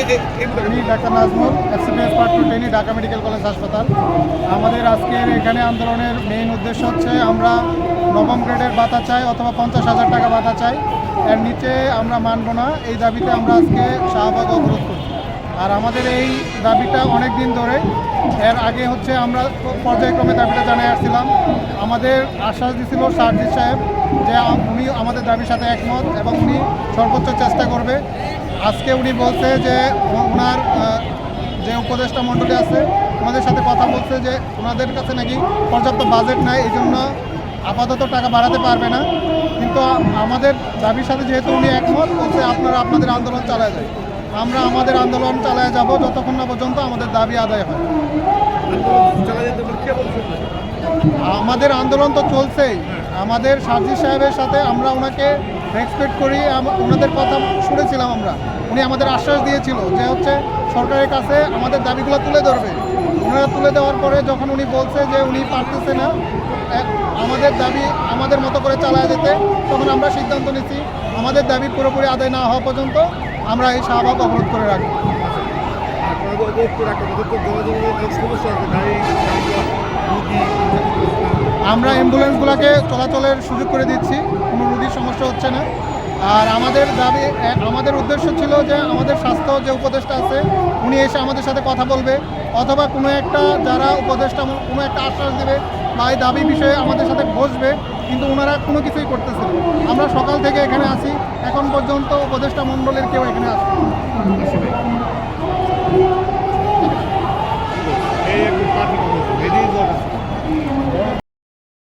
আমি doctor Nazmul, FCPS part 2 trainee, Dhaka medical college হাসপাতাল। আমাদের আজকের এখানে আন্দোলনের মেইন উদ্দেশ্য হচ্ছে আমরা নবম গ্রেডের ভাতা চাই অথবা 50,000 টাকা ভাতা চাই। এর নিচে আমরা মানব না, এই দাবিতে আমরা আজকে শাহবাগ অবরোধ করছি। আর আমাদের এই দাবিটা অনেক দিন ধরে, এর আগে হচ্ছে আমরা পর্যায়ক্রমে দাবিটা জানিয়ে আসছিলাম। আমাদের আশ্বাস দিয়েছিল সার্জিস সাহেব যে উনি আমাদের দাবির সাথে একমত এবং উনি সর্বোচ্চ চেষ্টা করবে। আজকে উনি বলছে যে ওনার যে উপদেষ্টা মণ্ডলী আছে ওনাদের সাথে কথা বলছে যে ওনাদের কাছে নাকি পর্যাপ্ত বাজেট নাই, এই জন্য আপাতত টাকা বাড়াতে পারবে না। কিন্তু আমাদের দাবির সাথে যেহেতু উনি একমত, বলছে আপনারা আপনাদের আন্দোলন চালায় যায়। আমরা আমাদের আন্দোলন চালায় যাব যতক্ষণ না পর্যন্ত আমাদের দাবি আদায় হয়। আমাদের আন্দোলন তো চলছেই। আমাদের সার্জিস সাহেবের সাথে আমরা ওনাকে রেসপেক্ট করি, ওনাদের কথা শুনেছিলাম আমরা। উনি আমাদের আশ্বাস দিয়েছিল যে হচ্ছে সরকারের কাছে আমাদের দাবিগুলো তুলে ধরবে। ওনারা তুলে দেওয়ার পরে যখন উনি বলছে যে উনি পারতেছে না আমাদের দাবি আমাদের মতো করে চালায় যেতে, তখন আমরা সিদ্ধান্ত নিচ্ছি আমাদের দাবি পুরোপুরি আদায় না হওয়া পর্যন্ত আমরা এই শাহবাগ অবরোধ করে রাখবো। আমরা অ্যাম্বুলেন্সগুলোকে চলাচলের সুযোগ করে দিচ্ছি, কোনো রুগীর সমস্যা হচ্ছে না। আর আমাদের দাবি, আমাদের উদ্দেশ্য ছিল যে আমাদের স্বাস্থ্য যে উপদেষ্টা আছে উনি এসে আমাদের সাথে কথা বলবে, অথবা কোনো একটা যারা উপদেষ্টা কোনো একটা আশ্বাস দেবে বা এই দাবি বিষয়ে আমাদের সাথে বসবে, কিন্তু ওনারা কোনো কিছুই করতেছে না। আমরা সকাল থেকে এখানে আছি, এখন পর্যন্ত উপদেষ্টা মণ্ডলের কেউ এখানে আসে।